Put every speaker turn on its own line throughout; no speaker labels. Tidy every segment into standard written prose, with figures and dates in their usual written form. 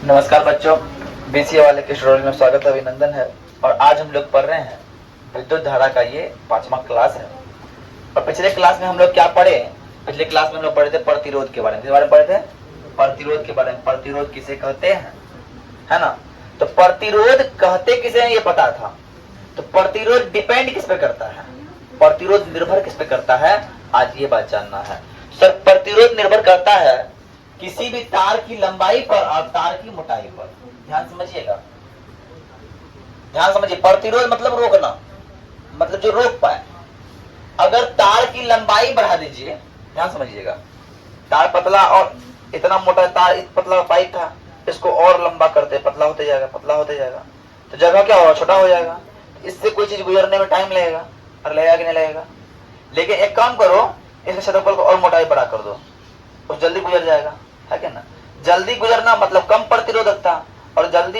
नमस्कार बच्चों, बीसीए वाले के ट्यूटोरियल में स्वागत है, अभिनंदन है। और आज हम लोग पढ़ रहे हैं विद्युत धारा का ये 5वां क्लास है। और पिछले क्लास में हम लोग क्या पढ़े? पिछले क्लास में हम लोग पढ़े थे प्रतिरोध के बारे में। किस बारे में पढ़े थे? प्रतिरोध के बारे में। प्रतिरोध किसे कहते हैं, है ना? तो प्रतिरोध कहते किसे हैं ये पता था। तो प्रतिरोध डिपेंड किस पे करता है, प्रतिरोध निर्भर किस पे करता है, आज ये बात जानना है। सर, प्रतिरोध निर्भर करता है किसी भी तार की लंबाई पर और तार की मोटाई पर। ध्यान समझिएगा, ध्यान समझिए। प्रतिरोध मतलब रोकना, मतलब जो रोक पाए। अगर तार की लंबाई बढ़ा दीजिए, ध्यान समझिएगा, तार पतला और इतना मोटा तार, पतला पाइप था, इसको और लंबा करते पतला होते जाएगा, पतला होते जाएगा, तो जगह क्या होगा, छोटा हो जाएगा। इससे कोई चीज गुजरने में टाइम लगेगा, और लगेगा कि नहीं लगेगा? लेकिन एक काम करो, इसके क्षेत्रफल को और मोटाई बड़ा कर दो, तो जल्दी गुजर जाएगा, है क्या ना? जल्दी गुजरना मतलब कम प्रतिरोधकता, और जल्दी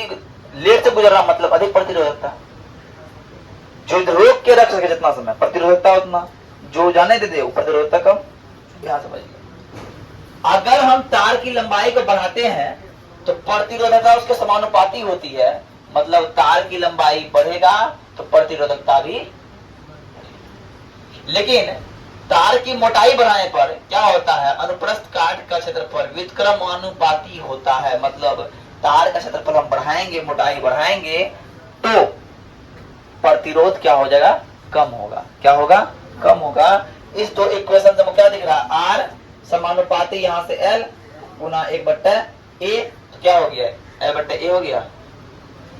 लेट से गुजरना मतलब अधिक प्रतिरोधकता। जो रोक के रख सके जितना समय, प्रतिरोधकता उतना, जो जाने दे वो प्रतिरोधकता कम। ध्यान समझिए, अगर हम तार की लंबाई को बढ़ाते हैं तो प्रतिरोधकता उसके समानुपाती होती है, मतलब तार की लंबाई बढ़ेगा तो प्रतिरोधकता भी। लेकिन तार की मोटाई बढ़ाने पर क्या होता है, अनुप्रस्थ काट का क्षेत्रफल व्युत्क्रमानुपाती होता है। मतलब तार का क्षेत्रफल हम बढ़ाएंगे, मोटाई बढ़ाएंगे तो प्रतिरोध क्या हो जाएगा, कम होगा। क्या होगा, कम होगा। इस दो इक्वेशन से क्या दिख रहा है, आर समानुपाती यहाँ से एल गुना 1/a, तो क्या हो गया, L/a हो गया।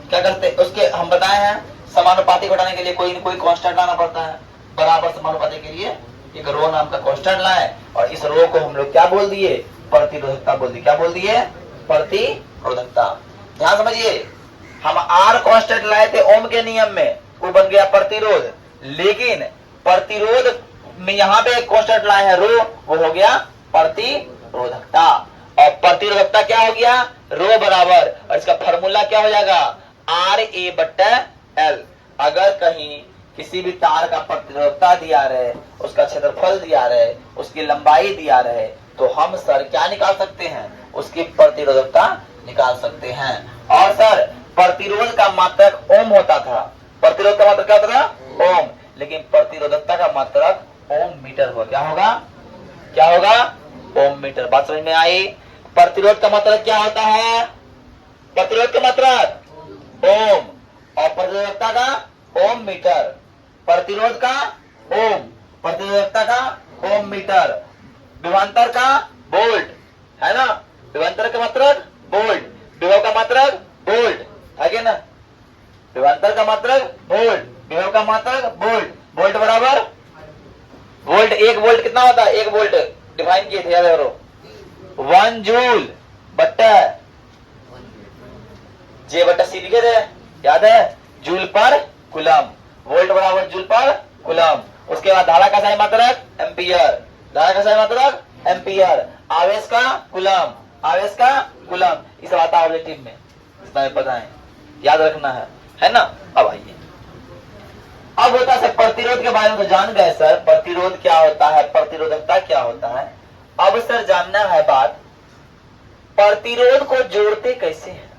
क्या करते उसके हम बताए हैं, समानुपाती घटाने के लिए कोई न कोई कांस्टेंट लाना पड़ता है। बराबर समानुपाती के लिए एक रो नाम का कांस्टेंट लाए, और इस रो को हम लोग क्या बोल दिए, प्रतिरोधकता बोल दिए। क्या बोल दिए, प्रतिरोधकता। ध्यान समझिए, हम आर कांस्टेंट लाए थे ओम के नियम में, वो बन गया प्रतिरोध। लेकिन प्रतिरोध में यहाँ पे एक कांस्टेंट लाए हैं रो, वो हो गया प्रतिरोधकता। और प्रतिरोधकता क्या हो गया, रो बराबर, और इसका फॉर्मूला क्या हो जाएगा, RA/L। अगर कहीं किसी भी तार का प्रतिरोधकता दिया रहे, उसका क्षेत्रफल दिया रहे, उसकी लंबाई दिया रहे, तो हम सर क्या निकाल सकते हैं, उसकी प्रतिरोधकता निकाल सकते हैं। और सर प्रतिरोध का मात्रक ओम होता था, प्रतिरोध का मात्रक क्या होता था, ओम। लेकिन प्रतिरोधकता का मात्रक ओम मीटर होगा। क्या होगा, क्या होगा, ओम मीटर। बात समझ में आई? प्रतिरोध का मात्रक क्या होता है, प्रतिरोध का मात्रक ओम, और प्रतिरोधकता का ओम मीटर। प्रतिरोध का ओम, प्रतिरोधकता का ओम मीटर, विभवांतर का वोल्ट, है ना? विभवांतर का मात्रक वोल्ट, विभव का मात्रक वोल्ट, है क्या ना? विभवांतर का मात्रक वोल्ट, विभव का मात्रक वोल्ट। वोल्ट बराबर वोल्ट, 1 वोल्ट कितना होता है, 1 वोल्ट डिफाइन किए थे, याद करो, 1 जूल बट्टा J/C लिखे थे, याद है, जूल पर कूलम। वोल्ट बराबर जूल पर कूलम। उसके बाद धारा का सही मात्रक एम्पियर, धारा का सही मात्रक एम्पियर। आवेश का कूलम, आवेश का कूलम। इस आता है रिलेटिव में, इसमें पता है, याद रखना है ना? अब आइए, अब होता है प्रतिरोध के बारे में तो जान गए सर, प्रतिरोध क्या होता है, प्रतिरोधकता क्या होता है। अब सर जानना है बात, प्रतिरोध को जोड़ते कैसे हैं,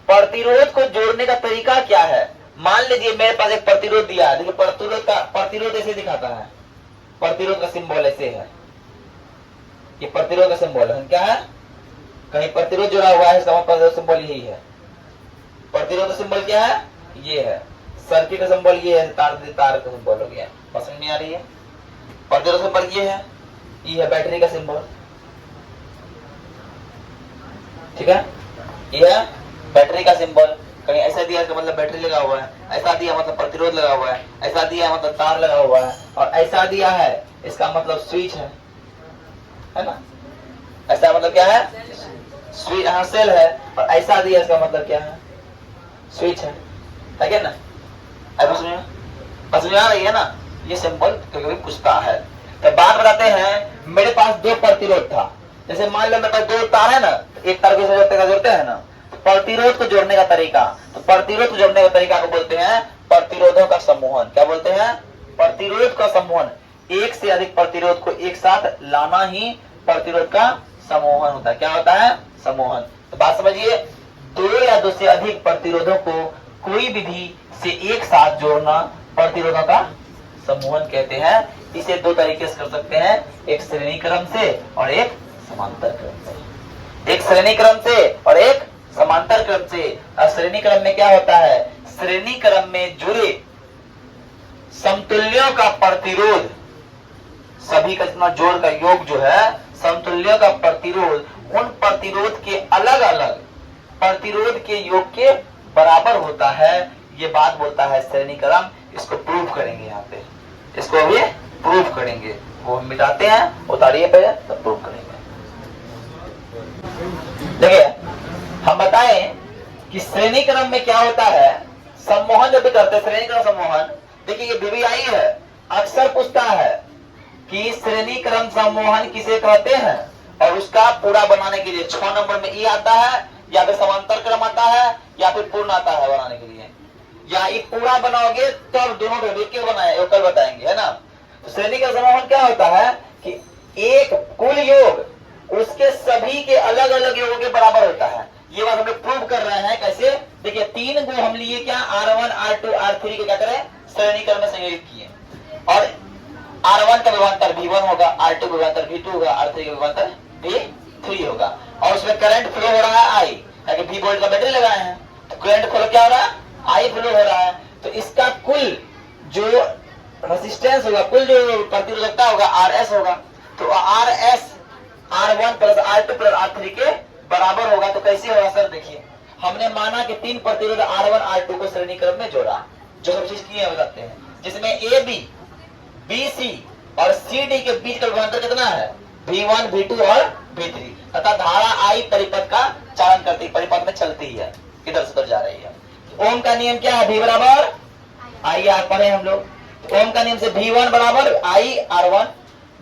प्रतिरोध को जोड़ने का तरीका क्या है। मान लीजिए मेरे पास एक प्रतिरोध दिया है, देखिए प्रतिरोध ऐसे दिखाता है, प्रतिरोध का सिंबल ऐसे है, ये प्रतिरोध का सिंबल है, क्या है, कहीं प्रतिरोध जुड़ा हुआ है, इसका प्रतिरोध सिंबल यही है। प्रतिरोध का सिंबल क्या है, ये है। सर्किट का सिंबल ये है, तार का सिंबल हो गया। समझ में आ रही है? प्रतिरोध सिंबल ये है बैटरी का सिंबल, ठीक है, ये है बैटरी का सिंबल। कहीं ऐसा दिया है मतलब बैटरी लगा हुआ है, ऐसा दिया मतलब प्रतिरोध लगा हुआ है, ऐसा दिया है मतलब तार लगा हुआ है, और ऐसा दिया है इसका मतलब स्विच है ना? ऐसा मतलब क्या है, स्विच, हाँ सेल है। और ऐसा दिया इसका मतलब क्या है, स्विच है क्या ना? समझ में आ रही है ना? ये सिंबल कभी पूछता है। तो बात बताते हैं, मेरे पास 2 प्रतिरोध था, जैसे मान लो मेरे पास 2 तार है ना, एक तार को जोड़ते हैं ना, प्रतिरोध को जोड़ने का तरीका, तो प्रतिरोध को जोड़ने का तरीका को बोलते हैं प्रतिरोधों का समूहन। क्या बोलते हैं, प्रतिरोध का समूहन। एक से अधिक प्रतिरोध को एक साथ लाना ही प्रतिरोध का समूहन होता है। क्या होता है, समूहन। तो बात समझिए, दो या दो से अधिक प्रतिरोधों को कोई विधि से एक साथ जोड़ना प्रतिरोधों का समूहन कहते हैं। इसे दो तरीके से कर सकते हैं, एक श्रेणी क्रम से और एक समांतर क्रम से। एक श्रेणी क्रम से और एक समांतर क्रम से। और श्रेणी क्रम में क्या होता है, श्रेणी क्रम में जुड़े समतुल्यों का प्रतिरोध, सभी का जितना जोड़ का योग जो है, समतुल्यों का प्रतिरोध उन प्रतिरोध के अलग अलग प्रतिरोध के योग के बराबर होता है। ये बात बोलता है श्रेणी क्रम। इसको प्रूफ करेंगे यहाँ पे, इसको अभी प्रूफ करेंगे। वो हम मिटाते हैं, उतारिए पे तब प्रूफ करेंगे। देखिए हम बताएं कि श्रेणी क्रम में क्या होता है, सम्मोहन जब भी करते हैं श्रेणी क्रम सम्मोहन। देखिए ये बीबीआई है, अक्सर पूछता है कि श्रेणी क्रम सम्मोहन किसे कहते हैं, और उसका पूरा बनाने के लिए 6 नंबर में ई आता है, या फिर समांतर क्रम आता है, या फिर पूर्ण आता है बनाने के लिए। या ये पूरा बनाओगे तब दोनों को बनाए, वो कल बताएंगे, है ना। तो श्रेणी क्रम सम्मोहन क्या होता है कि एक कुल योग उसके सभी के अलग अलग योगों के बराबर होता है। ये बात हम लोग प्रूव कर रहे हैं। कैसे, देखिए 3 को हम लिए क्या, R1 R2 R3 को क्या करें, श्रेणी क्रम में संयोजित किए, और R1 का विभवांतर V1 होगा, R2 का विभवांतर V2 होगा, R3 का विभवांतर V3 होगा। और उसमें करंट फ्लो हो रहा है I, ताकि V वोल्ट का बैटरी लगाए हैं, तो करंट फ्लो क्या हो रहा है, I फ्लो हो रहा है। तो इसका कुल जो रेजिस्टेंस होगा, कुल जो प्रतिरोधकता होगा RS होगा। तो RS R1 plus R2 plus R3 के बराबर होगा। तो कैसे होगा सर, देखिए हमने माना कि 3 प्रतिरोध R1 R2 को श्रेणी क्रम में जोड़ा, जो सब चीज किए बताते हैं, जिसमें AB BC और CD के बीच का विभवांतर कितना है, V1 V2 और V3, तथा धारा I परिपथ का चालन करती, परिपथ में चलती है, इधर से उधर जा रही है। ओम का नियम क्या है, V बराबर I R पढ़े हम लोग। ओम का नियम से V1 बराबर I R1,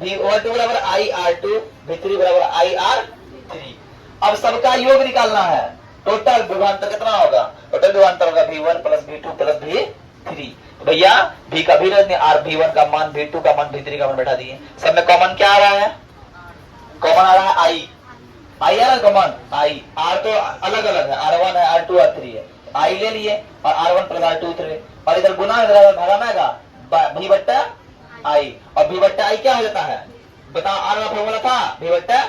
V2 बराबर I R2, V3 बराबर I R3। अब सबका योग निकालना है, टोटल विभवांतर कितना होगा, टोटल विभवांतर होगा V1 plus V2 plus V3। भैया V का भी रखने, R V1 का मान, V2 का मान, V3 का मान बैठा दिए। सब में कॉमन क्या आ रहा है, कॉमन आ रहा है I आ रहा है कॉमन I। R तो अलग अलग है, R1 है, R2 R3 है, I ले लिए और R1 प्लस R2 3, और इधर गुना भागा में V बट्टा I, और V बट्टा I क्या हो जाता है, बताओ। R का फॉर्मूला था V बट्टा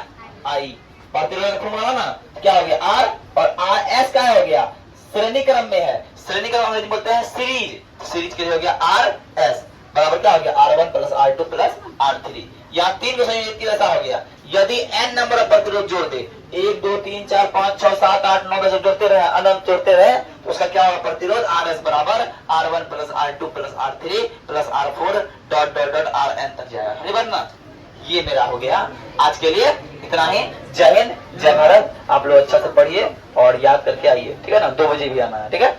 I, प्रतिरोध का फॉर्मूला ना, क्या हो गया R, और RS क्या हो गया, श्रेणी क्रम में है। श्रेणी क्रम में बोलते हैं सीरीज, सीरीज के लिए हो गया RS बराबर क्या हो गया, R1 plus R2 plus R3। यहाँ 3 को संयोजित किया ऐसा हो गया। यदि n नंबर ऑफ प्रतिरोध जोड़ दे, 1 2 3 4 5 6 7 8 9 10 जोड़ते रहे, अनंत जोड़ते रहे, तो उसका क्या होगा, प्रतिरोध RS बराबर R1 plus R2 plus R3 plus R4 dot dot dot RN तक जाएगा। ये मेरा हो गया आज के लिए, इतना ही। जय हिंद, जय भारत। आप लोग अच्छा से पढ़िए और याद करके आइए, ठीक है ना। 2 बजे भी आना है, ठीक है।